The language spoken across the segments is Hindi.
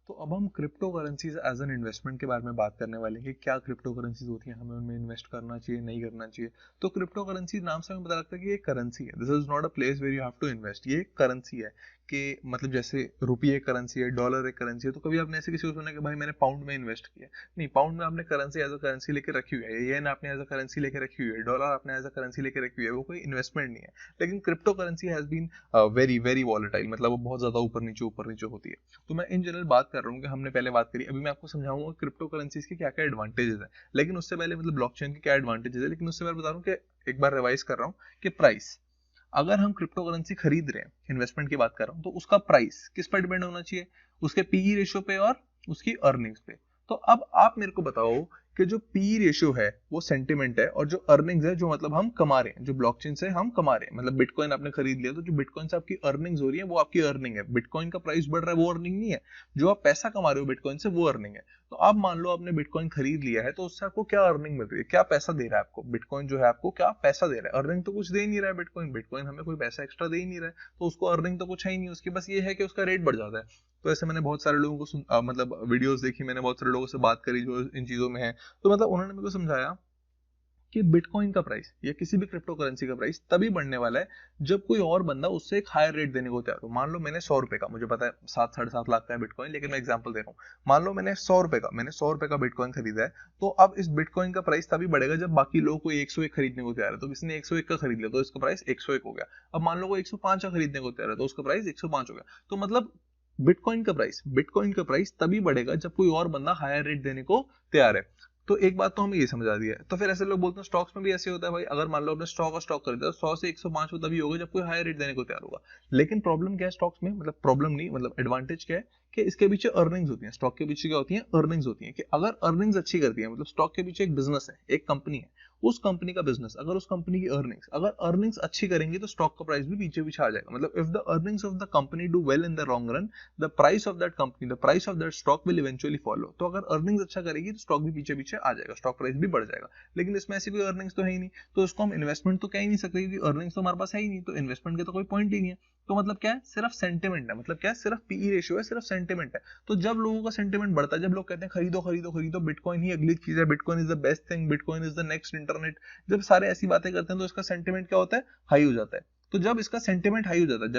तो अब हम crypto currencies as an investment के बारे में बात करने वाले हैं कि क्या क्रिप्टो करेंसीज होती हैं, हमें उनमें इन्वेस्ट करना चाहिए नहीं करना चाहिए। तो क्रिप्टो करेंसी नाम से हमें पता लगता है कि ये करेंसी है, this is not a place where you have to invest. ये करेंसी है कि मतलब जैसे रुपये एक करेंसी है, डॉलर एक करेंसी है। तो कभी आपने ऐसे किसी को सुना कि भाई मैंने पाउंड में इन्वेस्ट किया? नहीं, पाउंड में आपने करेंसी एज अ करेंसी लेके रखी हुई है, येन आपने एज अ करेंसी लेके रखी हुई है, डॉलर आपने एज अ करेंसी लेके रखी हुई है, वो कोई इन्वेस्टमेंट नहीं है। लेकिन crypto currency has been very very volatile, मतलब वो बहुत ज्यादा ऊपर नीचे होती है। तो मैं इन जनरल बात कर रहा हूँ कि हमने पहले बात करी, अभी मैं आपको समझाऊंगा क्रिप्टो करेंसीज के क्या क्या एडवांटेजेस है। लेकिन उससे पहले मतलब ब्लॉकचेन के क्या एडवांटेजेस है, लेकिन उससे पहले बता रहा हूँ कि एक बार रिवाइज कर रहा हूँ कि प्राइस, अगर हम क्रिप्टो करेंसी खरीद रहे हैं, इन्वेस्टमेंट की बात कर रहा हूँ, तो उसका प्राइस किस पर डिपेंड होना चाहिए? उसके पीई रेशियो पे और उसकी अर्निंग्स पे। तो अब आप मेरे को बताओ कि जो पी रेशियो है वो सेंटिमेंट है, और जो अर्निंग्स है जो मतलब हम कमा रहे हैं, जो ब्लॉकचेन से हम कमा रहे हैं, मतलब बिटकॉइन आपने खरीद लिया तो जो बिटकॉइन से आपकी अर्निंग्स हो रही है वो आपकी अर्निंग है। बिटकॉइन का प्राइस बढ़ रहा है वो अर्निंग नहीं है, जो आप पैसा कमा रहे हो बिटकॉइन से वो अर्निंग है। तो आप मान लो आपने बिटकॉइन खरीद लिया है, तो उससे आपको क्या अर्निंग मिल रही है, क्या पैसा दे रहा है आपको बिटकॉइन? जो है आपको क्या पैसा दे रहा है? अर्निंग तो कुछ दे ही नहीं रहा है बिटकॉइन, बिटकॉइन हमें कोई पैसा एक्स्ट्रा दे ही नहीं रहा है, तो उसको अर्निंग तो कुछ है ही नहीं उसकी, बस ये है कि उसका रेट बढ़ जाता है। तो ऐसे मैंने बहुत सारे लोगों को मतलब वीडियोस देखी, मैंने बहुत सारे लोगों से बात करी जो इन चीजों में है। तो मतलब उन्होंने मेरे को समझाया कि बिटकॉइन का प्राइस या किसी भी क्रिप्टो करेंसी का प्राइस तभी बढ़ने वाला है जब कोई और बंदा उससे एक हायर रेट देने को तैयार हो। मान लो मैंने 100 रुपए का, मुझे पता है 7-7.5 लाख का है बिटकॉइन, लेकिन मैं एग्जांपल दे रहा हूँ, मान लो मैंने 100 रुपए का बिटकॉइन खरीदा है। तो अब इस बिटकॉइन का प्राइस तभी बढ़ेगा जब बाकी लोग कोई 101 खरीदने को तैयार है। तो किसी ने 101 का खरीद लिया तो इसका प्राइस 101 हो गया। अब मान लो कोई 105 का खरीदने को तैयार है तो उसका प्राइस 105 हो गया। तो मतलब बिटकॉइन का प्राइस तभी बढ़ेगा जब कोई और बंदा हायर रेट देने को तैयार है। तो एक बात तो हमें ये समझा दी है। तो फिर ऐसे लोग बोलते हैं स्टॉक्स में भी ऐसे होता है भाई, अगर मान लो आपने स्टॉक खरीदा तो 100 से 105 तभी होगा जब कोई हायर रेट देने को तैयार होगा। लेकिन प्रॉब्लम क्या है स्टॉक्स में, मतलब प्रॉब्लम नहीं मतलब एडवांटेज क्या है कि इसके पीछे अर्निंग्स होती हैं। स्टॉक के पीछे क्या होती है? अर्निंग्स होती है। कि अगर अर्निंग्स अच्छी करती है, मतलब स्टॉक के पीछे एक बिजनेस है, एक कंपनी है, उस कंपनी का बिजनेस, अगर उस कंपनी की अर्निंग्स अगर अर्निंग्स अच्छी करेंगी तो स्टॉक का प्राइस भी पीछे पीछे आ जाएगा। मतलब if the earnings of the company do well in the long run, the price of that company, the price of that stock will eventually follow. तो अगर अर्निंग्स अच्छा करेगी तो स्टॉक भी पीछे पीछे आ जाएगा, स्टॉक प्राइस भी बढ़ जाएगा। लेकिन इसमें ऐसी कोई अर्निंग्स तो है ही नहीं, तो इसको हम इन्वेस्टमेंट तो कह ही नहीं सकते क्योंकि अर्निंग्स तो हमारे पास है ही नहीं, तो इन्वेस्टमेंट का तो कोई पॉइंट ही नहीं है। तो मतलब क्या है? सिर्फ सेंटिमेंट है। मतलब क्या है? सिर्फ पीई रेशियो है, सिर्फ सेंटिमेंट है। तो जब लोगों का सेंटिमेंट बढ़ता है, जब लोग कहते हैं खरीदो खरीदो खरीदो, बिटकॉइन ही अगली चीज है, bitcoin is the best thing, bitcoin is the next internet, जब सारे ऐसी बातें करते हैं तो इसका सेंटिमेंट क्या होता है? हाई हो जाता है। तो जब इसका सेंटिमेंट हाई हो जाता है,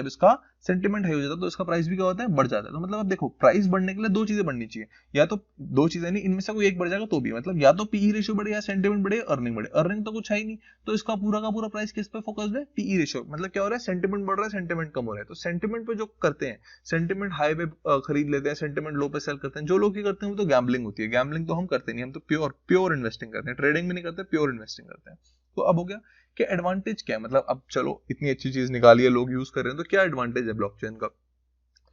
तो इसका प्राइस भी क्या होता है? बढ़ जाता है। तो मतलब अब देखो, प्राइस बढ़ने के लिए दो चीजें बढ़नी चाहिए, या तो दो चीजें नहीं, इनमें से कोई एक बढ़ जाएगा तो भी, मतलब या तो पीई रेशियो बढ़े या सेंटिमेंट बढ़े, अर्निंग बढ़े। अर्निंग तो कुछ है ही नहीं, तो इसका पूरा का पूरा प्राइस किस पे फोकस्ड है? PE ratio. मतलब क्या हो रहा है? सेंटिमेंट बढ़ रहा है, सेंटिमेंट कम हो रहा है। तो सेंटिमेंट पे जो करते हैं, सेंटिमेंट हाई पे खरीद लेते हैं, सेंटिमेंट लो पे सेल करते हैं, जो लोग ही करते हैं वो तो गैम्बलिंग होती है। गैम्बलिंग तो हम करते नहीं, हम तो प्योर प्योर इन्वेस्टिंग करते हैं, ट्रेडिंग भी नहीं करते, प्योर इन्वेस्टिंग करते हैं। तो अब हो गया कि एडवांटेज क्या है, मतलब अब चलो इतनी अच्छी चीज निकाली है, लोग यूज कर रहे हैं, तो क्या एडवांटेज है ब्लॉकचेन का?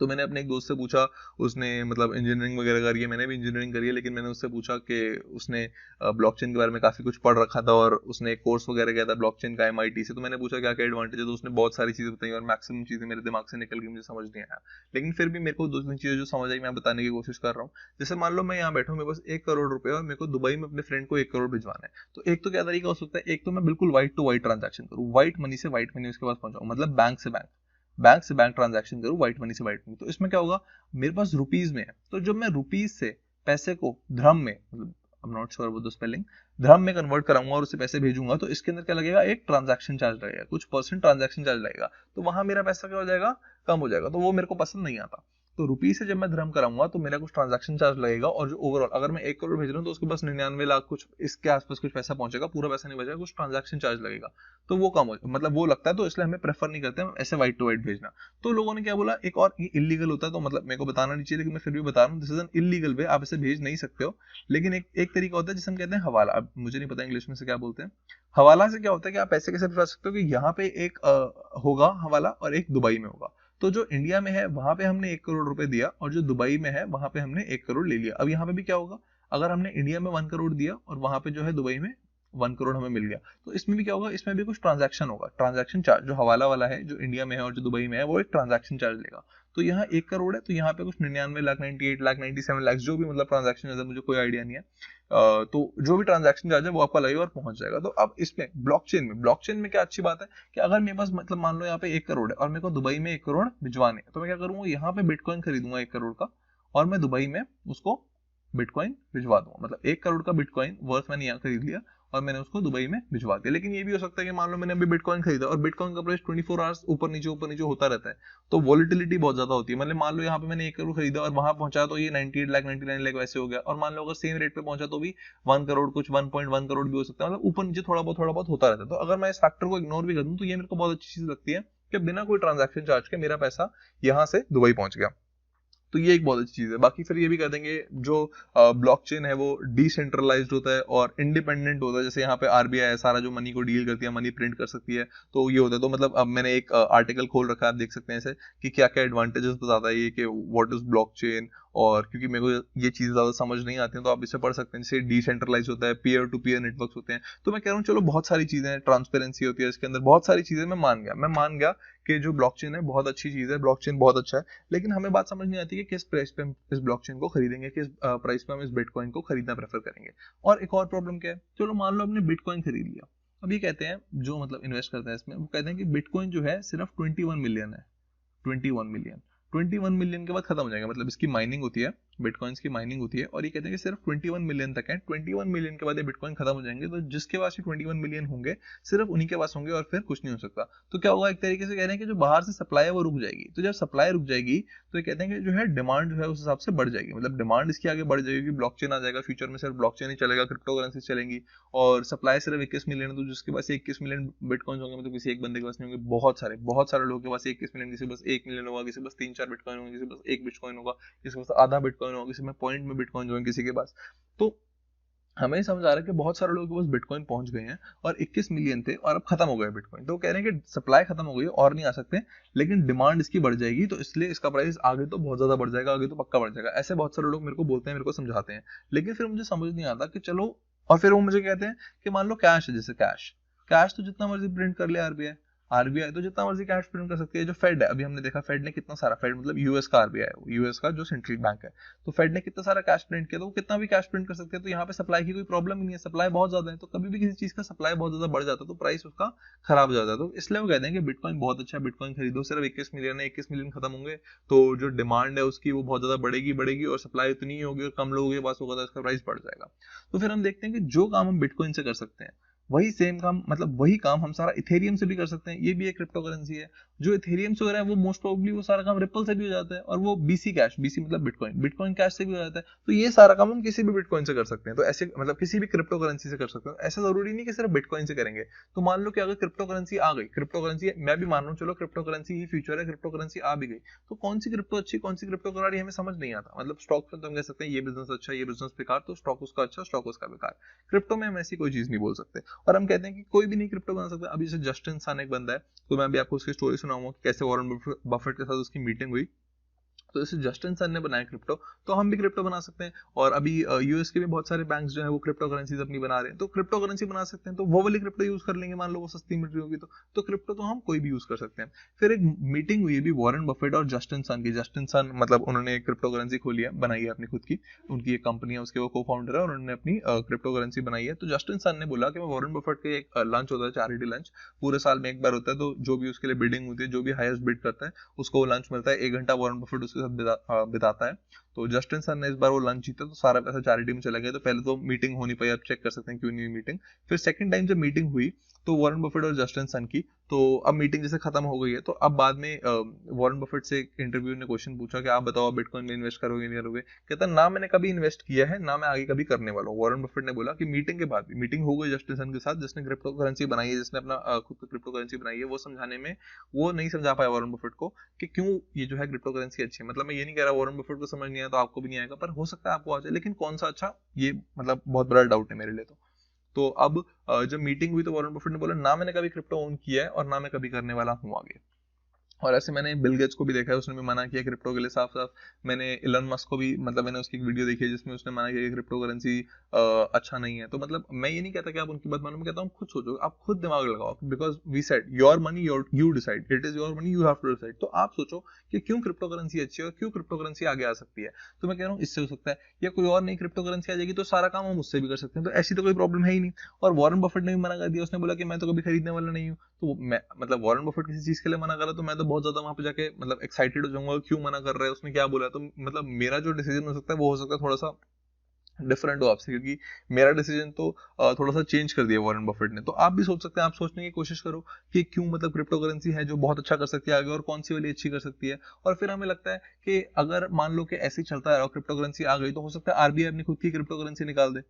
तो मैंने अपने एक दोस्त से पूछा, उसने मतलब इंजीनियरिंग वगैरह करी है, मैंने भी इंजीनियरिंग करी है, लेकिन मैंने उससे पूछा कि उसने ब्लॉकचेन के बारे में काफी कुछ पढ़ रखा था और उसने एक कोर्स वगैरह किया था ब्लॉकचेन का एमआईटी से। तो मैंने पूछा क्या क्या एडवांटेज है, तो उसने बहुत सारी चीजें बताई और मैक्सिमम चीजें मेरे दिमाग से निकल गई, मुझे समझ नहीं आया। लेकिन फिर भी मेरे को दो तीन चीजें जो समझ आई मैं बताने की कोशिश कर रहा हूँ। जैसे मान लो मैं यहाँ बैठा हूँ, मेरे पास 1 करोड़ रुपए और मेरे को दुबई में अपने फ्रेंड को 1 करोड़ भिजवाना है। तो एक तो क्या तरीका हो सकता है, एक तो मैं बिल्कुल व्हाइट टू व्हाइट ट्रांजेक्शन करूँ, व्हाइट मनी से व्हाइट मनी उसके पास पहुंचाऊँ, मतलब बैंक से बैंक ट्रांजैक्शन करूँ, व्हाइट मनी से व्हाइट मनी। तो इसमें क्या होगा, मेरे पास रुपीज में है, तो जब मैं रुपीज से पैसे को धर्म में, मतलब I am not sure about the spelling, धर्म में कन्वर्ट कराऊंगा और उसे पैसे भेजूंगा, तो इसके अंदर क्या लगेगा? एक ट्रांजैक्शन चार्ज लगेगा, कुछ परसेंट ट्रांजैक्शन चार्ज लगेगा। तो वहां मेरा पैसा क्या हो जाएगा? कम हो जाएगा। तो वो मेरे को पसंद नहीं आता। तो रुपीज से जब मैं धर्म कराऊंगा तो मेरा कुछ ट्रांजैक्शन चार्ज लगेगा, और जो ओवरऑल अगर मैं 1 करोड़ भेज रहा हूँ तो उसके पास 99 लाख कुछ इसके आसपास कुछ पैसा पहुंचेगा, पूरा पैसा नहीं बचेगा, कुछ ट्रांजैक्शन चार्ज लगेगा। तो वो कम हो, मतलब वो लगता है, तो इसलिए हमें प्रेफर नहीं करते हम ऐसे व्हाइट टू व्हाइट भेजना। तो लोगों ने क्या बोला, एक और ये इलीगल होता है, तो मतलब मेरे को बताना नहीं चाहिए लेकिन मैं फिर भी बता रहा हूँ, दिस इज एन इलीगल वे, आप इसे भेज नहीं सकते हो। लेकिन एक तरीका होता है जिसे हम कहते हैं हवाला। अब मुझे नहीं पता इंग्लिश में से क्या बोलते हैं। हवाला से क्या होता है कि आप पैसे कैसे भिजवा सकते हो कि यहाँ पे एक होगा हवाला और एक दुबई में होगा। तो जो इंडिया में है वहां पे हमने 1 करोड़ रुपए दिया, और जो दुबई में है वहां पे हमने 1 करोड़ ले लिया। अब यहाँ पे भी क्या होगा, अगर हमने इंडिया में 1 करोड़ दिया और वहां पे जो है दुबई में 1 करोड़ हमें मिल गया, तो इसमें भी क्या होगा, इसमें भी कुछ ट्रांजैक्शन होगा, ट्रांजैक्शन चार्ज। जो हवाला वाला है जो इंडिया में है और जो दुबई में है वो एक ट्रांजैक्शन चार्ज लेगा। तो यहाँ 1 करोड़ है, तो यहाँ पे कुछ 99 लाख 98 लाख 97 लाख जो भी मतलब ट्रांजैक्शन है, मुझे कोई आइडिया नहीं है। तो जो भी ट्रांजैक्शन चार्ज है वो आपका लगेगा और पहुंच जाएगा। तो अब इसमें ब्लॉकचेन में क्या अच्छी बात है कि अगर मेरे पास मतलब मान लो यहाँ पे 1 करोड़ है और मेरे को दुबई में 1 करोड़ भिजवाने, तो मैं क्या करूंगा, यहाँ पे बिटकॉइन खरीदूंगा 1 करोड़ का, और मैं दुबई में उसको बिटकॉइन भिजवा दूंगा। मतलब 1 करोड़ का बिटकॉइन वर्थ मैंने यहाँ खरीद लिया और मैंने उसको दुबई में भिजवा दिया। लेकिन ये भी हो सकता है कि मान लो मैंने अभी बिटकॉइन खरीदा और बिटकॉइन का प्राइस 24 आवर्स ऊपर नीचे होता रहता है, तो वॉलिटिलिटी बहुत ज्यादा होती है। मतलब मान लो यहाँ पे मैंने 1 करोड़ खरीदा और वहां पहुंचा तो ये 98 लाख 99 लाख वैसे हो गया, और मान लो अगर सेम रेट पे पहुंचा तो भी 1 करोड़ कुछ 1.1 करोड़ भी हो सकता है। मतलब ऊपर नीचे थोड़ा बहुत होता रहता है। तो अगर मैं इस फैक्टर को इग्नोर भी कर दूं तो ये मेरे को बहुत अच्छी चीज लगती है कि बिना कोई ट्रांजैक्शन चार्ज के मेरा पैसा यहाँ से दुबई पहुंच गया। तो ये एक बहुत अच्छी चीज है। बाकी फिर ये भी कर देंगे, जो ब्लॉकचेन है वो डिसेंट्रलाइज्ड होता है और इंडिपेंडेंट होता है। जैसे यहाँ पे आरबीआई है, सारा जो मनी को डील करती है, मनी प्रिंट कर सकती है, तो ये होता है। तो मतलब अब मैंने एक आर्टिकल खोल रखा है, आप देख सकते हैं ऐसे कि क्या क्या एडवांटेजेस बताता है ये कि व्हाट इज ब्लॉकचेन। और क्योंकि मेरे को ये चीजें ज्यादा समझ नहीं आती हैं तो आप इसे पढ़ सकते हैं। जैसे डिसेंट्रलाइज होता है, पीयर टू पीयर नेटवर्क्स होते हैं। तो मैं कह रहा हूँ चलो बहुत सारी चीजें हैं, ट्रांसपेरेंसी होती है इसके अंदर, बहुत सारी चीजें मैं मान गया कि जो ब्लॉकचेन है बहुत अच्छी चीज है, ब्लॉकचेन बहुत अच्छा है। लेकिन हमें बात समझ नहीं आती कि किस प्राइस पे हम इस ब्लॉकचेन को खरीदेंगे, किस प्राइस पे हम इस बिटकॉइन को खरीदना प्रेफर करेंगे। और एक और प्रॉब्लम क्या है, चलो मान लो आपने बिटकॉइन खरीद लिया। अब ये कहते हैं जो मतलब इन्वेस्ट करते हैं इसमें, वो कहते हैं कि बिटकॉइन जो है सिर्फ 21 मिलियन है। 21 मिलियन के बाद खत्म हो जाएगा। मतलब इसकी माइनिंग होती है, बिटकॉइंस की माइनिंग होती है, और ये कहते हैं कि सिर्फ 21 मिलियन तक है। 21 मिलियन के बाद ये बिटकॉइन खत्म हो जाएंगे। तो जिसके पास ये 21 मिलियन होंगे सिर्फ उन्हीं के पास होंगे और फिर कुछ नहीं हो सकता। तो क्या होगा, एक तरीके से कह रहे हैं कि जो बाहर से सप्लाई है वो रुक जाएगी। तो जब सप्लाई रुक जाएगी तो ये कहते हैं कि जो है डिमांड जो है उस हिसाब से बढ़ जाएगी। मतलब डिमांड इसकी आगे बढ़ जाएगी, ब्लॉकचेन आ जाएगा, फ्यूचर में सिर्फ ब्लॉकचेन ही चलेगा, क्रिप्टो करेंसी चलेंगी। और सप्लाई सिर्फ 21 मिलियन है, तो जिसके पास 21 मिलियन बिटकॉइन होंगे, मतलब किसी एक बंदे के पास नहीं होंगे, बहुत सारे लोगों के पास 21 मिलियन, किसी बस 1 मिलियन होगा, किसी बस 3-4 बिटकॉइन होंगे, किसी बस 1 बिटकॉइन होगा, किसी के पास आधा बिटकॉइन होगा, किसी में पॉइंट में बिटकॉइन होंगे किसी के पास। तो हमें समझ आ रहा है कि बहुत सारे लोगों के पास बिटकॉइन पहुंच गए हैं और 21 मिलियन थे और अब खत्म हो गए बिटकॉइन। तो कह रहे हैं कि सप्लाई खत्म हो गई और नहीं आ सकते, लेकिन डिमांड इसकी बढ़ जाएगी, तो इसलिए इसका प्राइस आगे तो बहुत ज्यादा बढ़ जाएगा, आगे तो पक्का बढ़ जाएगा। ऐसे बहुत सारे लोग मेरे को बोलते हैं, मेरे को समझाते हैं। लेकिन फिर मुझे समझ नहीं आता कि चलो, और फिर वो मुझे कहते हैं कि मान लो कैश है, जैसे कैश तो जितना मर्जी प्रिंट कर ले आरबीआई तो जितना मर्जी कैश प्रिंट कर सकती है। जो फेड है, अभी हमने देखा फेड ने कितना सारा, फेड मतलब यूएस का आरबीआई है, यूएस का जो सेंट्रल बैंक है, तो फेड ने कितना सारा कैश प्रिंट किया, तो वो कितना भी कैश प्रिंट कर सकते हैं। तो यहाँ पे सप्लाई की कोई प्रॉब्लम नहीं है, सप्लाई बहुत ज्यादा है। तो कभी भी किसी चीज का सप्लाई बहुत ज्यादा बढ़ जाता है तो प्राइस उसका खराब हो जाता है। तो इसलिए वो कहते हैं कि बिटकॉइन बहुत अच्छा है, बिटकॉइन खरीदो। सिर्फ 21 मिलियन है, 21 मिलियन खत्म होंगे तो जो डिमांड है उसकी वो बहुत ज्यादा बढ़ेगी और सप्लाई उतनी ही होगी और कम लोगों के पास होगा तो इसका प्राइस बढ़ जाएगा। तो फिर हम देखते हैं कि जो काम हम बिटकॉइन से कर सकते हैं वही सेम काम, मतलब वही काम हम सारा इथेरियम से भी कर सकते हैं। ये भी एक क्रिप्टो करेंसी है। जो इथेरियम से हो रहा है वो मोस्ट प्रोबेबली वो सारा काम रिपल से भी हो जाता है, और वो बीसी कैश, बीसी मतलब बिटकॉइन कैश से भी हो जाता है। तो ये सारा काम हम किसी भी बिटकॉइन से कर सकते हैं। तो ऐसे मतलब किसी भी क्रिप्टो करेंसी से कर सकते हैं। ऐसा जरूरी नहीं कि सिर्फ बिटकॉइन से करेंगे। तो मान लो कि अगर क्रिप्टो करेंसी आ गई, क्रिप्टो करेंसी मैं भी मान रहा हूँ, चलो क्रिप्टो करेंसी ही फ्यूचर है, क्रिप्टो करेंसी आ भी गई, तो कौन सी क्रिप्टो अच्छी, कौन सी क्रिप्टो करारी हमें समझ नहीं आता। मतलब स्टॉक में तो हम कह सकते हैं ये बिजनेस अच्छा, ये बिजनेस बेकार, तो स्टॉक उसका अच्छा, स्टॉक उसका बेकार। क्रिप्टो में हम ऐसी कोई चीज नहीं बोल सकते, और हम कहते हैं कि कोई भी नहीं क्रिप्टो बना सकता। अभी जैसे जस्टिन सन एक बंदा है, तो मैं अभी आपको उसकी स्टोरी सुनाऊंगा कि कैसे वॉरेन बफेट के साथ उसकी मीटिंग हुई। तो जैसे जस्टिन सन ने बनाया क्रिप्टो, तो हम भी क्रिप्टो बना सकते हैं। और अभी यूएस के भी बहुत सारे बैंक्स जो है वो क्रिप्टो करेंसीज अपनी बना रहे हैं, तो क्रिप्टो करेंसी बना सकते हैं। तो वो वाली क्रिप्टो यूज कर लेंगे, मान लो वो सस्ती मिल रही होगी तो क्रिप्टो तो हम कोई भी यूज कर सकते हैं। फिर एक मीटिंग हुई भी वॉरेन बफेट और जस्टिन सन की। जस्टिन सन मतलब उन्होंने एक क्रिप्टो करेंसी खोली है, बनाई है अपनी खुद की, उनकी एक कंपनी है, उसके वो को फाउंडर है और उन्होंने अपनी क्रिप्टो करेंसी बनाई है। तो जस्टिन सन ने बोला कि मैं वॉरेन बफेट के एक लंच होता है, चैरिटी लंच, पूरे साल में एक बार होता है, तो जो भी उसके लिए बिडिंग होती है, जो भी हाईएस्ट बिड करता है उसको वो लंच मिलता है। 1 घंटा वॉरेन बफेट उसके साथ बिताता है। तो जस्टिन सन ने इस बार वो लंच जीता तो सारा पैसा चैरिटी में चला गया। तो पहले तो मीटिंग हो नहीं पाई, आप चेक कर सकते हैं क्यों नहीं हुई मीटिंग। फिर सेकंड टाइम जब मीटिंग हुई तो वॉरेन बफेट और जस्टिन सन की, तो अब मीटिंग जैसे खत्म हो गई है, तो अब बाद में वॉरेन बफेट से एक इंटरव्यू ने क्वेश्चन पूछा कि आप बताओ बिटकॉइन में इन्वेस्ट करोगे नहीं करोगे। कहता ना मैंने कभी इन्वेस्ट किया है, ना मैं आगे कभी करने वाला हूँ। वॉरेन बफेट ने बोला कि मीटिंग के बाद भी, मीटिंग हो गई जस्टिन सन के साथ, जिसने क्रिप्टो करेंसी बनाई है, जिसने अपना खुद की क्रिप्टो करेंसी बनाई है, वो समझाने में वो नहीं समझा पाया वॉरेन बफेट को कि क्यों ये जो है क्रिप्टो करेंसी अच्छी है। मतलब मैं ये नहीं कह रहा वॉरेन बफेट को समझ नहीं आया तो आपको भी नहीं आएगा, पर हो सकता है आपको आ जाए, लेकिन कौन सा अच्छा, ये मतलब बहुत बड़ा डाउट है मेरे लिए। तो अब जब मीटिंग हुई तो वॉरेन बफेट ने बोला ना मैंने कभी क्रिप्टो ओन किया है और ना मैं कभी करने वाला हूँ आगे। और ऐसे मैंने बिल गेट्स को भी देखा है, उसने भी मना किया क्रिप्टो के लिए साफ साफ। मैंने इलन मस्क को भी, मतलब मैंने उसकी एक वीडियो देखी है जिसमें उसने मना किया कि क्रिप्टो करेंसी अच्छा नहीं है। तो मतलब मैं ये नहीं कहता कि आप उनकी बात मानो, मैं कहता हूँ खुद सोचो, आप खुद दिमाग लगाओ, because we said your money you decide, it is your money, you have to decide. तो आप सोचो कि क्यों क्रिप्टो करेंसी अच्छी है और क्यों क्रिप्टो करेंसी आगे आ सकती है। तो मैं कह रहा हूँ इससे हो सकता है, या कोई और नई क्रिप्टो करेंसी आ जाएगी तो सारा काम हम उससे भी कर सकते हैं। तो ऐसी तो कोई प्रॉब्लम है ही नहीं। और वॉरेन बफेट ने भी मना कर दिया, उसने बोला कि मैं तो कभी खरीदने वाला नहीं हूँ। तो मैं मतलब वॉरेन बफेट किसी चीज के लिए मना करा तो मैं तो बहुत ज्यादा वहां पे जाके मतलब एक्साइटेड हो जाऊंगा, क्यों मना कर रहा है, उसने क्या बोला, तो मतलब मेरा जो डिसीजन हो सकता है वो हो सकता है थोड़ा सा डिफरेंट हो आपसे, क्योंकि मेरा डिसीजन तो थोड़ा सा चेंज कर दिया वॉरेन बफेट ने। तो आप भी सोच सकते हैं, आप सोचने की कोशिश करो कि क्यों मतलब क्रिप्टो करेंसी है जो बहुत अच्छा कर सकती है आगे, और कौन सी वाली अच्छी कर सकती है। और फिर हमें लगता है कि अगर मान लो कि ऐसे ही चलता है और क्रिप्टो करेंसी आ गई, तो हो सकता है आरबीआई अपनी खुद की क्रिप्टो करेंसी निकाल दे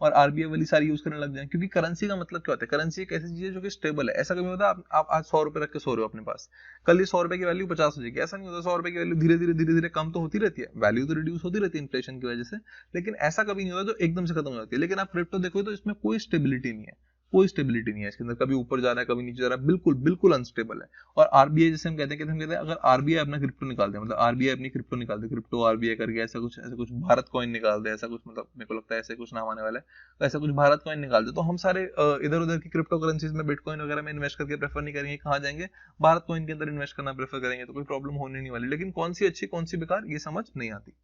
और आरबीआई वाली सारी यूज करने लग जाए। क्योंकि करेंसी का मतलब क्या होता है, करेंसी एक ऐसी चीज है जो कि स्टेबल है। ऐसा कभी होता है आप आज 100 रुपए रख के सो रहे हो अपने पास, कल ये 100 रुपए की वैल्यू 50 हो जाएगी, ऐसा नहीं होता। 100 रुपए की वैल्यू धीरे धीरे कम तो होती रहती है, वैल्यू तो रिड्यूस होती रहती है इन्फ्लेशन की वजह से, लेकिन ऐसा कभी नहीं होता जो एकदम से खत्म हो जाती है। लेकिन आप क्रिप्टो देखोगे तो इसमें कोई स्टेबिलिटी नहीं है, कोई स्टेबिलिटी नहीं है इसके अंदर, कभी ऊपर जा रहा है कभी नीचे जा रहा है, बिल्कुल बिल्कुल अनस्टेबल है। और आरबीआई जैसे हम कहते हैं अगर आरबीआई अपना क्रिप्टो निकाल दे, मतलब आरबीआई अपनी क्रिप्टो निकाल दे, क्रिप्टो आरबीआई करके ऐसा कुछ भारत कॉइन निकाल दे, ऐसा कुछ, मतलब मेरे को लगता है ऐसे कुछ नाम आने वाला है, तो ऐसा कुछ भारत कॉइन निकाल दे, तो हम सारे इधर उधर की क्रिप्टो करेंसीज में बिटकॉइन वगैरह में इन्वेस्ट करके प्रेफर नहीं करेंगे, कहाँ जाएंगे, भारत कॉइन के अंदर इन्वेस्ट करना प्रेफर करेंगे, तो कोई प्रॉब्लम होने नहीं वाली। लेकिन कौन सी अच्छी कौन सी बेकार ये समझ नहीं आती।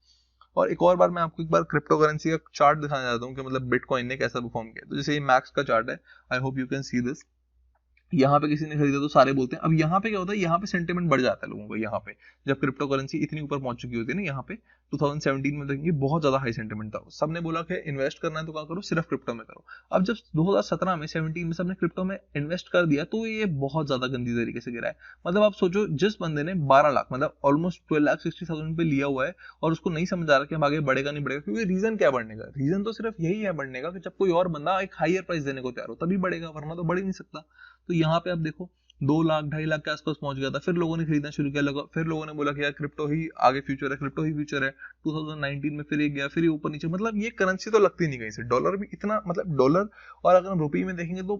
और एक और बार मैं आपको एक बार क्रिप्टो करेंसी का चार्ट दिखाना चाहता हूँ कि मतलब बिटकॉइन ने कैसा परफॉर्म किया। तो जैसे ये मैक्स का चार्ट है, I hope you can see this. यहाँ पे किसी ने खरीदा तो सारे बोलते हैं। अब यहाँ पे क्या होता है, यहाँ पे सेंटिमेंट बढ़ जाता है लोगों को। यहाँ पे जब क्रिप्टो करेंसी इतनी ऊपर पहुंच चुकी होती है ना, यहाँ पे 2017 में देखेंगे बहुत ज्यादा हाई सेंटिमेंट था, सबने बोला कि इन्वेस्ट करना है तो क्या करो, सिर्फ क्रिप्टो में करो। अब जब 2017 में 17 में सबने क्रिप्टो में इन्वेस्ट कर दिया, तो ये बहुत ज्यादा गंदी तरीके से गिरा है। मतलब आप सोचो, जिस बंदे ने 12 लाख मतलब ऑलमोस्ट 12,60,000 पे लिया हुआ है, और उसको नहीं समझ आ रहा कि हम आगे बढ़ेगा नहीं बढ़ेगा, क्योंकि रीजन क्या बढ़ने का, रीजन तो सिर्फ यही है बढ़ने का कि जब कोई और बंदा एक हायर प्राइस देने को तैयार हो तभी बढ़ेगा, वरना तो बढ़ ही नहीं सकता। तो यहाँ पे आप देखो 2 लाख 2.5 लाख के आसपास पहुंच गया था, फिर लोगों ने खरीदना शुरू किया, फिर लोगों ने बोला कि यार क्रिप्टो ही आगे फ्यूचर है, क्रिप्टो ही फ्यूचर है। 2019 में फिर ये गया, फिर ये ऊपर नीचे, मतलब ये करेंसी तो लगती नहीं कहीं से। डॉलर भी इतना, मतलब डॉलर, और अगर हम रुपये में देखेंगे तो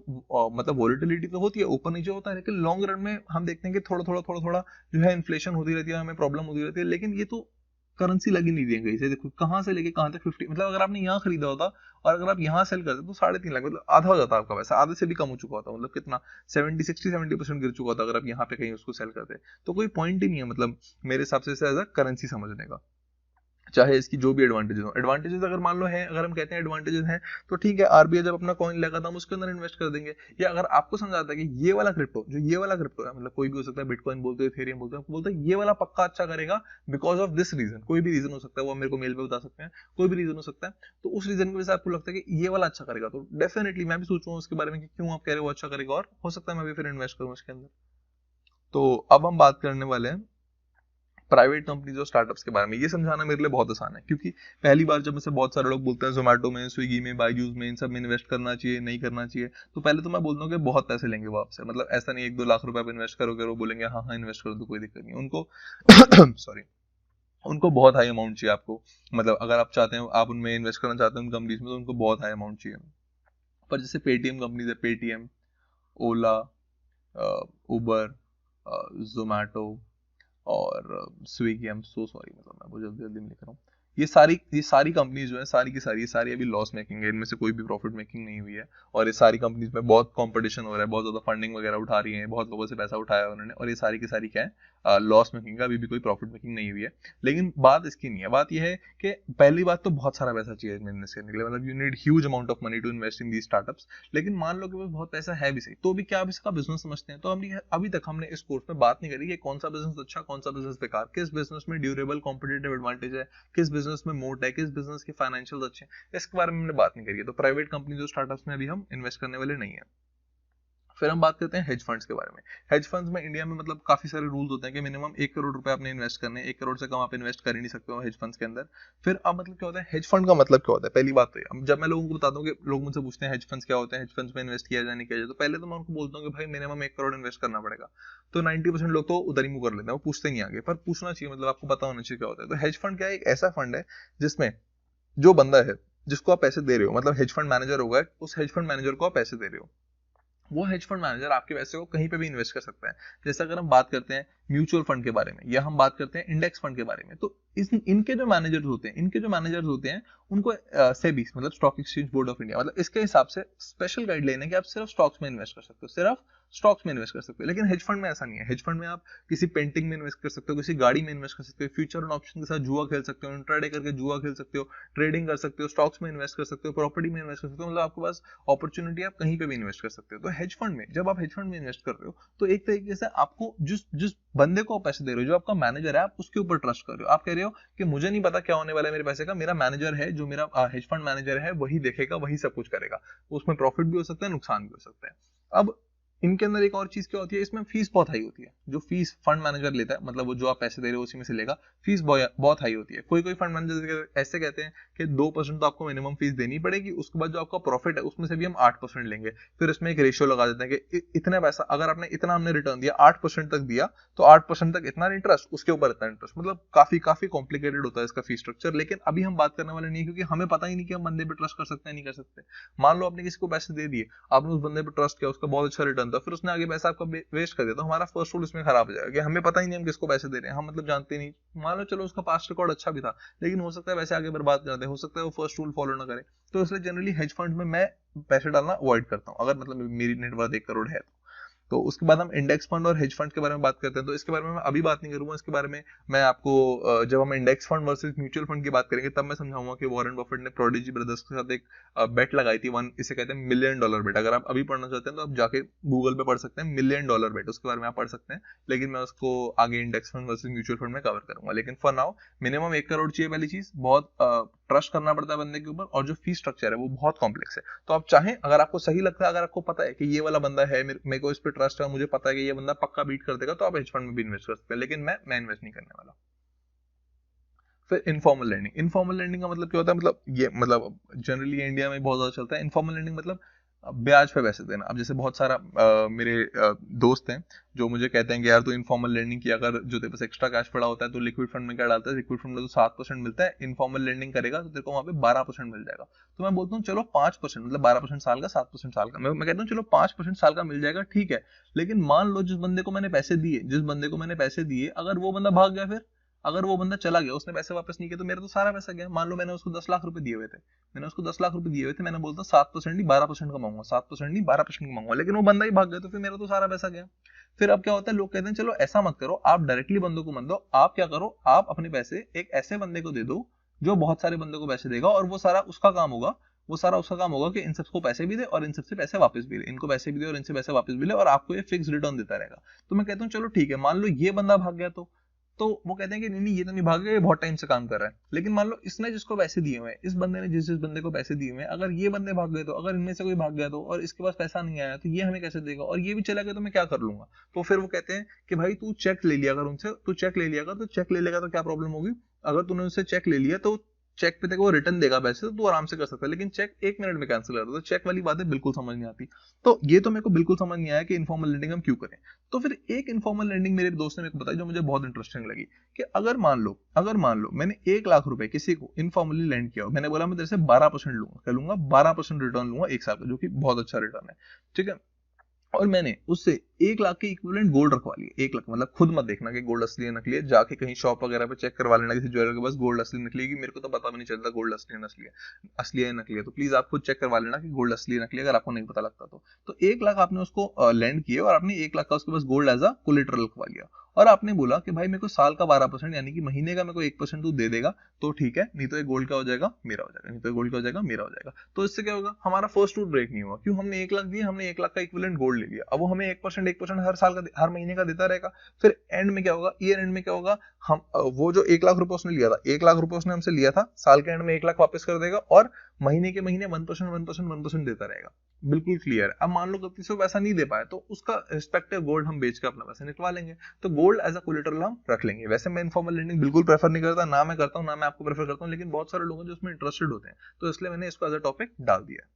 मतलब वॉलेटिलिटी तो होती है, ऊपर नीचे होता है, लेकिन लॉन्ग रन में हम देखते हैं कि थोड़ा जो है इन्फ्लेशन होती रहती है, हमें प्रॉब्लम होती रहती है। लेकिन ये तो करेंसी लगी नहीं दी है कहीं से। देखो कहाँ से लेके कहाँ तक 50, मतलब अगर आपने यहाँ खरीदा होता और अगर आप यहाँ सेल करते तो 3.5 लाख, मतलब आधा हो जाता आपका पैसा, आधे से भी कम हो चुका होता। मतलब कितना 70 गिर चुका होता अगर आप यहाँ पे कहीं उसको सेल करते। तो कोई पॉइंट ही नहीं है मतलब मेरे हिसाब से एज अ करेंसी समझने का, चाहे इसकी जो भी एडवांटेजेस हो। एडवांटेजेस अगर मान लो है, अगर हम कहते हैं एडवांटेजेस हैं, तो ठीक है, आरबीआई जब अपना कॉइन लेगा तो हम उसके अंदर इन्वेस्ट कर देंगे। या अगर आपको समझ आता है कि ये वाला क्रिप्टो, जो ये वाला क्रिप्टो है, मतलब कोई भी हो सकता है, बिटकॉइन बोलते हैं, इथेरियम बोलते हैं, आपको बोलते हैं ये वाला पक्का अच्छा करेगा बिकॉज ऑफ दिस रीजन। कोई भी रीजन हो सकता है, वो मेरे को मेल पे बता सकते हैं, कोई भी रीजन हो सकता है। तो उस रीजन की वजह से आपको लगता है कि ये वाला अच्छा करेगा, तो डेफिनेटली मैं भी सोच रहा हूँ उसके बारे में कि क्यों आप कह रहे हो वो अच्छा करेगा, और हो सकता है मैं भी फिर इन्वेस्ट करूँ उसके अंदर। तो अब हम बात करने वाले हैं प्राइवेट कंपनीज और स्टार्टअप्स के बारे में। ये समझाना मेरे लिए बहुत आसान है, क्योंकि पहली बार जब मुझसे बहुत सारे लोग बोलते हैं जोमेटो में, स्विगी में, बायजूस में, इन सब में इन्वेस्ट करना चाहिए नहीं करना चाहिए, तो पहले तो मैं बोलता हूँ कि बहुत पैसे लेंगे वो आपसे। मतलब ऐसा नहीं 1-2 लाख रुपए आप इन्वेस्ट करोगे, वो बोलेंगे हाँ हाँ इन्वेस्ट करो तो कोई दिक्कत नहीं उनको सॉरी, उनको बहुत हाई अमाउंट चाहिए आपको। मतलब अगर आप चाहते हैं, आप उनमें इन्वेस्ट करना चाहते हैं उन कंपनीज में, तो उनको बहुत हाई अमाउंट चाहिए। पर जैसे पेटीएम कंपनीज है, पेटीएम, ओला, उबर, जोमेटो और Swiggy, I am so sorry, मतलब मैं बहुत जल्दी जल्दी में लिख रहा हूँ। ये सारी कंपनीज जो है, सारी की सारी, ये सारी अभी लॉस मेकिंग है, इनमें से कोई भी प्रॉफिट मेकिंग नहीं हुई है। और ये सारी कंपनीज में बहुत कंपटीशन हो रहा है, बहुत ज्यादा फंडिंग वगैरह उठा रही है, बहुत लोगों से पैसा उठाया है उन्होंने, और ये सारी की सारी क्या है, लॉस मेकिंग का, अभी भी कोई प्रॉफिट मेकिंग नहीं हुई है। लेकिन बात इसकी नहीं है, बात यह है कि पहली बात तो बहुत सारा पैसा चाहिए इन्वेस्ट करने के लिए, मतलब you need huge amount of money to invest in the startups. लेकिन मान लो कि वो बहुत पैसा है भी सही, तो भी क्या आप इसका बिजनेस समझते हैं? तो हम अभी तक हमने इस कोर्स में बात नहीं करी कि कौन सा बिजनेस अच्छा, कौन सा बिजनेस बेकार, किस बिजनेस में ड्यूरेबल कॉम्पिटिटिव एडवांटेज है, किस बिजनेस में मोट है, किस बिजनेस के फाइनेंशियल अच्छे हैं, इसके बारे में हमने बात नहीं करी है। तो प्राइवेट कंपनी जो स्टार्टअप्स में अभी हम इन्वेस्ट करने वाले नहीं है। फिर हम बात करते हैं हेज फंड्स के बारे में। हेज फंड्स में इंडिया में मतलब काफी सारे रूल्स होते हैं कि मिनिमम 1 करोड़ रुपए आपने इन्वेस्ट करने हैं, 1 करोड़ से कम आप इन्वेस्ट कर ही नहीं सकते हो हेज फंड्स के अंदर। फिर अब मतलब क्या होता है, हेज फंड का मतलब क्या होता है? पहली बात तो ये, जब मैं लोगों को बताता हूँ कि लोग मुझसे पूछते हैं हेज फंड्स क्या होते हैं, हेज फंड्स में इन्वेस्ट किया जाए नहीं किया जाए, तो पहले तो मैं उनको बोलता हूँ कि भाई मिनिमम 1 करोड़ इन्वेस्ट करना पड़ेगा। तो 90% लोग तो उधर ही मुंह कर लेते हैं, वो पूछते नहीं आगे, पर पूछना चाहिए, मतलब आपको पता होना चाहिए क्या होता है। तो हेज फंड क्या है? एक ऐसा फंड है जिसमें जो बंदा है जिसको आप पैसे दे रहे हो, मतलब हेज फंड मैनेजर होगा, उस हेज फंड मैनेजर को आप पैसे दे रहे हो, वो हेज फंड मैनेजर आपके पैसे को कहीं पे भी इन्वेस्ट कर सकता है। जैसे अगर हम बात करते हैं म्यूचुअल फंड के बारे में, या हम बात करते हैं इंडेक्स फंड के बारे में, तो इनके जो मैनेजर्स होते हैं उनको सेबी मतलब stock exchange board of India, मतलब इसके हिसाब से स्पेशल गाइडलाइन है कि आप सिर्फ स्टॉक्स में इन्वेस्ट कर सकते हो, सिर्फ स्टॉक्स में इन्वेस्ट कर सकते हो। लेकिन हेज फंड में ऐसा नहीं है। हेज फंड में आप किसी पेंटिंग में इन्वेस्ट कर सकते हो, किसी गाड़ी में इन्वेस्ट कर सकते हो, फ्यूचर और ऑप्शन के साथ जुआ खेल सकते हो, इंट्राडे करके जुआ खेल सकते हो, ट्रेडिंग कर सकते हो, स्टॉक्स में इन्वेस्ट कर सकते हो, प्रॉपर्टी में इन्वेस्ट कर सकते हो, मतलब आपके पास अपॉर्चुनिटी आप कहीं पे भी इन्वेस्ट कर सकते हो। तो हेज फंड में जब आप हेज फंड में इन्वेस्ट कर रहे हो तो एक तरीके से आपको जिस जिस बंदे को पैसे दे रहे हो, जो आपका मैनेजर है, आप उसके ऊपर ट्रस्ट कर रहे हो। आप कह रहे हो कि मुझे नहीं पता क्या होने वाला है मेरे पैसे का, मेरा मैनेजर है, जो मेरा हेज फंड मैनेजर है वही देखेगा, वही सब कुछ करेगा। उसमें प्रॉफिट भी हो सकता है, नुकसान भी हो सकता है। अब इनके अंदर एक और चीज क्या होती है, इसमें फीस बहुत हाई होती है। जो फीस फंड मैनेजर लेता है, मतलब वो जो आप पैसे दे रहे हो उसी में से लेगा, फीस बहुत हाई होती है। कोई कोई फंड मैनेजर ऐसे कहते हैं कि 2% तो आपको मिनिमम फीस देनी पड़ेगी, उसके बाद जो आपका प्रॉफिट है उसमें से भी हम 8% लेंगे। फिर इसमें एक रेशियो लगा देते हैं कि इतने पैसा, अगर आपने इतना हमने रिटर्न दिया, 8% तक दिया, तो 8% तक इतना इंटरेस्ट, उसके ऊपर इतना इंटरेस्ट। मतलब काफी काफी कॉम्प्लिकेटेड होता है इसका फीस स्ट्रक्चर। लेकिन अभी हम बात करने वाले नहीं, क्योंकि हमें पता ही नहीं कि हम बंदे पे ट्रस्ट कर सकते हैं नहीं कर सकते। मान लो आपने किसी को पैसे दे दिए, आपने उस बंदे पे ट्रस्ट किया, उसका बहुत अच्छा रिटर्न था, फिर उसने आगे पैसा आपका वेस्ट कर दिया, तो हमारा फर्स्ट रूल इसमें खराब हो जाएगा कि हमें पता ही नहीं हम किसको पैसे दे रहे हैं, हम मतलब जानते नहीं। मान लो चलो उसका पास्ट रिकॉर्ड अच्छा भी था, लेकिन हो सकता है वैसे आगे बर्बाद कर दे, हो सकता है वो फर्स्ट रूल फॉलो ना करे। तो इसलिए जनरली हेज फंड में मैं पैसे डालना अवॉइड करता हूँ, अगर मतलब मेरी नेटवर्थ 1 करोड़ है तो। उसके बाद हम इंडेक्स फंड और हेज फंड के बारे में बात करते हैं। तो इसके बारे में मैं अभी बात नहीं करूंगा, इसके बारे में मैं आपको जब हम index fund versus mutual fund की बात करेंगे तब मैं समझाऊंगा कि वॉरेन बफेट ने प्रोडिजी ब्रदर्स के साथ एक बेट लगाई थी, इसे कहते हैं $1 मिलियन बेट। अगर आप अभी पढ़ना चाहते हैं तो आप जाके गूगल पे पढ़ सकते हैं $1 मिलियन बेट, उसके बारे में आप पढ़ सकते हैं। लेकिन मैं उसको आगे index fund versus mutual fund में कवर करूंगा। लेकिन फॉर नाउ मिनिमम 1 करोड़ चाहिए पहली चीज, बहुत ट्रस्ट करना पड़ता है बंदे के ऊपर, और जो फीस स्ट्रक्चर है वो बहुत कॉम्प्लेक्स है। तो आप चाहें, अगर आपको सही लगता है, अगर आपको पता है कि ये वाला बंदा है, मेरे को इस पे ट्रस्ट है, मुझे पता है कि ये बंदा पक्का बीट कर देगा, तो आप हेज फंड में भी इन्वेस्ट कर सकते हैं। लेकिन मैं इन्वेस्ट नहीं करने वाला। फिर इनफॉर्मल लैंडिंग। इनफॉर्मल लैंडिंग का मतलब क्या होता है, मतलब ये मतलब जनरली इंडिया में बहुत ज्यादा चलता है। इनफॉर्मल लैंडिंग मतलब ब्याज पे पैसे देना। अब जैसे बहुत सारा मेरे दोस्त हैं जो मुझे कहते हैं कि यार तू इनफॉर्मल लैंडिंग किया कर, जो तेरे पास एक्स्ट्रा कैश पड़ा होता है तो लिक्विड फंड में क्या डालता है, लिक्विड फंड में तो 7% मिलता है, इनफॉर्मल लैंडिंग करेगा तो तेरे को वहां पे 12% मिल जाएगा। तो मैं बोलता हूँ चलो 5%, मतलब 12% साल का, 7% साल का, मैं कहता हूँ चलो 5% साल का मिल जाएगा, ठीक है। लेकिन मान लो जिस बंदे को मैंने पैसे दिए, अगर वो बंदा भाग गया, फिर अगर वो बंदा चला गया, उसने पैसे वापस नहीं किए, तो मेरा तो सारा पैसा गया। मान लो मैंने उसको 10 लाख रुपए दिए हुए थे, मैंने बोलता 7% नहीं 12% कमाऊंगा, 7% नहीं 12% कमाऊंगा, लेकिन वो बंदा ही भाग गया, तो फिर मेरा तो सारा पैसा गया। फिर अब क्या होता है, लोग कहते हैं चलो ऐसा मत करो, आप डायरेक्टली बंदों को मत दो, आप क्या करो, आप अपने पैसे एक ऐसे बंदे को दे दो जो बहुत सारे बंदों को पैसे देगा, और वो सारा उसका काम होगा कि इन सबको पैसे भी दे और इन सबसे पैसे वापस भी ले, इनको पैसे भी दे और इनसे पैसे वापस भी ले, और आपको ये फिक्स रिटर्न देता रहेगा। तो मैं कहता हूँ चलो ठीक है, मान लो ये बंदा भाग गया, तो वो कहते हैं कि नहीं ये तो नहीं भाग गया, ये बहुत टाइम से काम कर रहा है। लेकिन मान लो इसने जिसको पैसे दिए हुए हैं, इस बंदे ने जिस बंदे को पैसे दिए हुए हैं, अगर ये बंदे भाग गए, तो अगर इनमें से कोई भाग गया तो, और इसके पास पैसा नहीं आया, तो ये हमें कैसे देगा, और ये भी चला गया तो मैं क्या कर लूंगा। तो फिर वो कहते हैं कि भाई तू चेक ले लिया कर उनसे, तू चेक ले लिया कर, तो चेक ले लेगा तो क्या प्रॉब्लम होगी, अगर तूने उनसे चेक ले लिया तो चेक पे तेरे को रिटर्न देगा पैसे, तो तू आराम से कर सकता है। लेकिन चेक 1 मिनट में कैंसिल कर दो, तो चेक वाली बातें बिल्कुल समझ नहीं आती। तो ये तो मेरे को बिल्कुल समझ नहीं आया कि इनफॉर्मल लेंडिंग हम क्यों करें। तो फिर एक इनफॉर्मल लेंडिंग मेरे दोस्त ने मेरे को बताई जो मुझे बहुत इंटरेस्टिंग लगी, कि अगर मान लो मैंने 1 लाख रुपए किसी को इनफॉर्मली लेंड किया, मैंने बोला मैं तेरे से 12% लूंगा, क्या लूंगा, 12% रिटर्न लूंगा 1 साल का, जो कि बहुत अच्छा रिटर्न है, ठीक है। और मैंने उससे 1 लाख के इक्विवेलेंट गोल्ड रखवा लिए। 1 लाख मतलब खुद मत देखना कि गोल्ड असली है नकली है, जाके कहीं शॉप वगैरह पे चेक करवा लेना किसी ज्वेलर के पास, गोल्ड असली नकली है, मेरे को तो पता भी नहीं चलता गोल्ड असली है नकली है। तो प्लीज आप खुद चेक करवा लेना कि गोल्ड असली है नकली है, अगर आपको नहीं पता लगता तो 1 लाख आपने उसको लैंड किए, और आपने 1 लाख का उसके पास गोल्ड एज अ कोलेटरल रखवा लिया, और आपने बोला कि भाई मेरे को साल का 12% यानी कि महीने का मेरे को 1% तू दे देगा तो ठीक है, नहीं तो ये गोल्ड का हो जाएगा मेरा हो जाएगा, नहीं तो गोल्ड का हो जाएगा मेरा हो जाएगा। तो इससे क्या होगा, हमारा फर्स्ट रूल ब्रेक नहीं हुआ। क्यों, हमने 1 लाख दिए, हमने 1 लाख का इक्विवेलेंट गोल्ड ले लिया, अब वो हमें 1% हर साल का हर महीने का देता रहेगा। फिर एंड में क्या होगा, ईयर एंड में क्या होगा, हम वो जो 1 लाख रुपए उसने लिया था, 1 लाख रुपए उसने हमसे लिया था, साल के एंड में 1 लाख वापस कर देगा, और महीने के महीने 1% देता रहेगा। बिल्कुल क्लियर है। अब मान लो गलती से वो पैसा नहीं दे पाया, तो उसका रिस्पेक्टिव गोल्ड हम बेच के अपना पैसा निकलवा लेंगे, तो गोल्ड एज अ कोलेटरल हम रख लेंगे। वैसे मैं इनफॉर्मल लेंडिंग बिल्कुल प्रेफर नहीं करता, ना मैं करता हूँ ना मैं आपको प्रेफर करता हूँ, लेकिन बहुत सारे लोग हैं जो उसमें इंटरेस्टेड होते हैं, तो इसलिए मैंने इसको एज अ टॉपिक डाल दिया।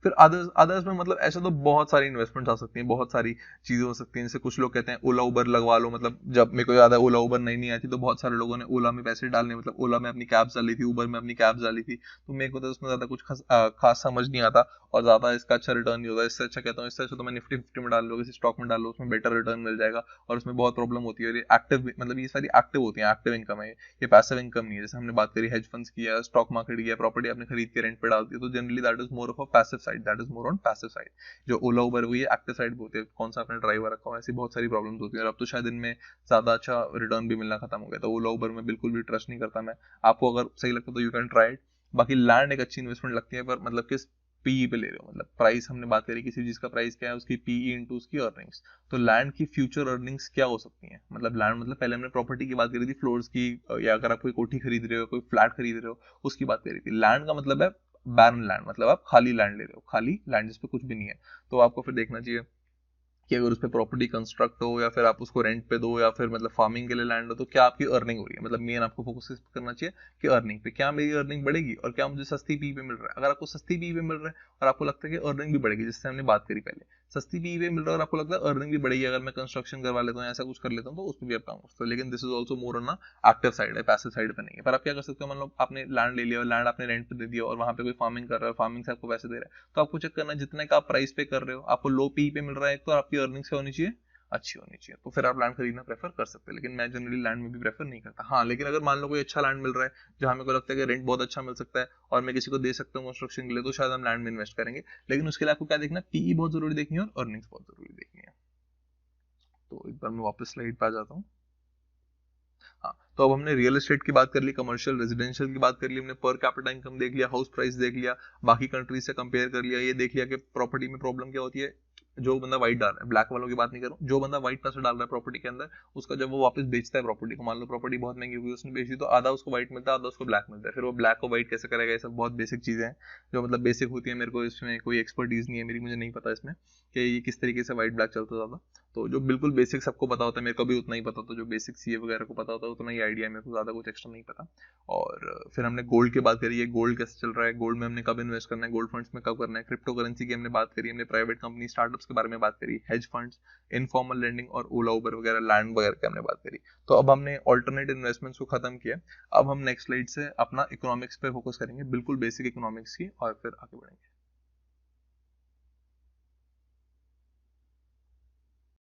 फिर अदर्स में मतलब ऐसे तो बहुत सारी इन्वेस्टमेंट आ सकती हैं, बहुत सारी चीजें हो सकती हैं। जैसे कुछ लोग कहते हैं ओला उबर लगवा लो, मतलब जब मेरे को याद है ओला उबर नहीं आई थी तो बहुत सारे लोगों ने ओला में पैसे डालने, मतलब ओला में अपनी कैब्स डाली थी, उबर में अपनी कैब्स डाली थी, तो मेरे को तो उसमें ज्यादा कुछ खास समझ नहीं आता, और ज्यादा इसका अच्छा रिटर्न नहीं होता। इससे अच्छा कहता हूँ, इससे अच्छा तो मैं निफ्टी 50 में डाल लो, किसी स्टॉक में डाल लो, उसमें बेटर रिटर्न मिल जाएगा, और उसमें बहुत प्रॉब्लम होती है। एक्टिव मतलब ये सारी एक्टिव होती है, एक्टिव इनकम है, ये पैसिव इनकम नहीं है। जैसे हमने बात करी हेज फंड्स की, स्टॉक मार्केट की, प्रॉपर्टी आपने खरीद के रेंट पे डाल दी, तो generally that is more of a passive side. Side, that is more on passive side. जो ओला उबर हुई है एक्टिव साइड होती है, कौन सा आपने ड्राइवर रखा हुआ है, ऐसी बहुत सारी प्रॉब्लम्स होती है। और अब तो शायद इनमें ज्यादा अच्छा रिटर्न भी मिलना खत्म हो गया, तो ओला उबर में बिल्कुल भी ट्रस्ट नहीं करता मैं। आपको अगर सही लगता तो यू कैन ट्राई इट। बाकी लैंड एक अच्छी इन्वेस्टमेंट लगती है, पर मतलब किस पीई पे ले रहे हो, मतलब प्राइस हमने बात करी किसी चीज का प्राइस क्या है, उसकी पीई इनटू उसकी अर्निंग्स। तो लैंड की फ्यूचर अर्निंग्स क्या हो सकती हैं, मतलब लैंड मतलब पहले हमने प्रॉपर्टी की बात करी थी, फ्लोर्स की, या अगर आप कोई कोठी खरीद रहे हो, कोई फ्लैट खरीद रहे हो, उसकी बात करी थी। लैंड का मतलब है बैरन लैंड, मतलब आप खाली लैंड ले रहे हो, खाली लैंड जिसपे कुछ भी नहीं है। तो आपको फिर देखना चाहिए कि अगर उस पर प्रॉपर्टी कंस्ट्रक्ट हो, या फिर आप उसको रेंट पे दो, या फिर मतलब फार्मिंग के लिए लैंड हो, तो क्या आपकी अर्निंग हो रही है। मतलब मेन आपको फोकस करना चाहिए कि अर्निंग पे, क्या मेरी अर्निंग बढ़ेगी और क्या मुझे सस्ती पी पे मिल रहा है। अगर आपको सस्ती पी पे मिल रहा है और आपको लगता है कि अर्निंग भी बढ़ेगी, जिससे हमने बात करी पहले, सस्ती पी पे मिल रहा है और आपको लगता है अर्निंग भी बढ़ेगी, अगर मैं कंस्ट्रक्शन करवा लेता हूँ, ऐसा कुछ कर लेता हूँ, तो उसमें भी आप काम कर सकते हो। लेकिन this is also more on ना एक्टिव साइड है, पैसिव साइड पे नहीं है। पर आप क्या कर सकते हो, मान लो आपने लैंड ले लिया और लैंड आपने रेंट पे दे दिया, और वहां पे कोई फार्मिंग कर रहा है, फार्मिंग से आपको पैसे दे रहा है, तो आपको चेक करना है जितने का आप प्राइस पे कर रहे हो, आपको लो पी पे मिल रहा है, तो आपकी अर्निंग्स क्या होनी चाहिए, अच्छी होनी चाहिए। तो फिर आप लैंड खरीदना प्रेफर कर सकते हैं। लेकिन मैं जनरली लैंड में भी प्रेफर नहीं करता। हाँ, लेकिन अगर मान लो कोई अच्छा लैंड मिल रहा है जहां मेरे को लगता है कि रेंट बहुत अच्छा मिल सकता है और मैं किसी को दे सकता हूँ कंस्ट्रक्शन के लिए, तो शायद हम लैंड में इन्वेस्ट करेंगे। लेकिन उसके लिए आपको क्या देखना, पीई बहुत जरूरी देखनी है और अर्निंग्स बहुत जरूरी देखनी है। तो एक बार मैं वापस स्लाइड पे आ जाता हूँ। हाँ, तो अब हमने रियल एस्टेट की बात कर ली, कमर्शियल रेजिडेंशियल की बात कर ली, हमने पर कैपिटा इनकम देख लिया, हाउस प्राइस देख लिया, बाकी कंट्रीज से कंपेयर कर लिया, ये देख लिया कि प्रॉपर्टी में प्रॉब्लम क्या होती है। जो बंदा व्हाइट डाल रहा है, ब्लैक वालों की बात नहीं कर रहा हूँ, जो बंदा व्हाइट पैसा डाल रहा है प्रॉपर्टी के अंदर, उसका जब वो वापस बेचता है प्रॉपर्टी को, मान लो प्रॉपर्टी बहुत महंगी हुई उसने बेची, तो आधा उसको व्हाइट मिलता है, आधा उसको ब्लैक मिलता है। फिर वो ब्लैक को व्हाइट कैसे करेगा, ये सब बहुत बेसिक चीजें हैं जो मतलब बेसिक होती है। मेरे को इसमें कोई एक्सपर्टीज नहीं है मेरी, मुझे नहीं पता इसमें कि ये किस तरीके से व्हाइट ब्लैक चलता ज्यादा। तो जो बिल्कुल बेसिक सबको पता होता है, मेरे को भी उतना ही पता, तो जो बेसिक सीए वगैरह को पता होता है उतना ही आइडिया है मेरे को, ज्यादा कुछ एक्स्ट्रा नहीं पता। और फिर हमने गोल्ड की बात करी है, गोल्ड कैसे चल रहा है, गोल्ड में हमने कब इन्वेस्ट करना है, गोल्ड फंड्स में कब करना है, क्रिप्टो करेंसी की हमने बात करी, हमने प्राइवेट कंपनी स्टार्टअप्स के बारे में बात करी, हेज फंड्स, इनफॉर्मल लेंडिंग और ओला उबर वगैरह लैंड वगैरह की हमने बात करी। तो अब हमने ऑल्टरनेट इन्वेस्टमेंट्स को खत्म किया। अब हम नेक्स्ट स्लाइड से अपना इकोनॉमिक्स पे फोकस करेंगे, बिल्कुल बेसिक इकोनॉमिक्स की, और फिर आगे बढ़ेंगे।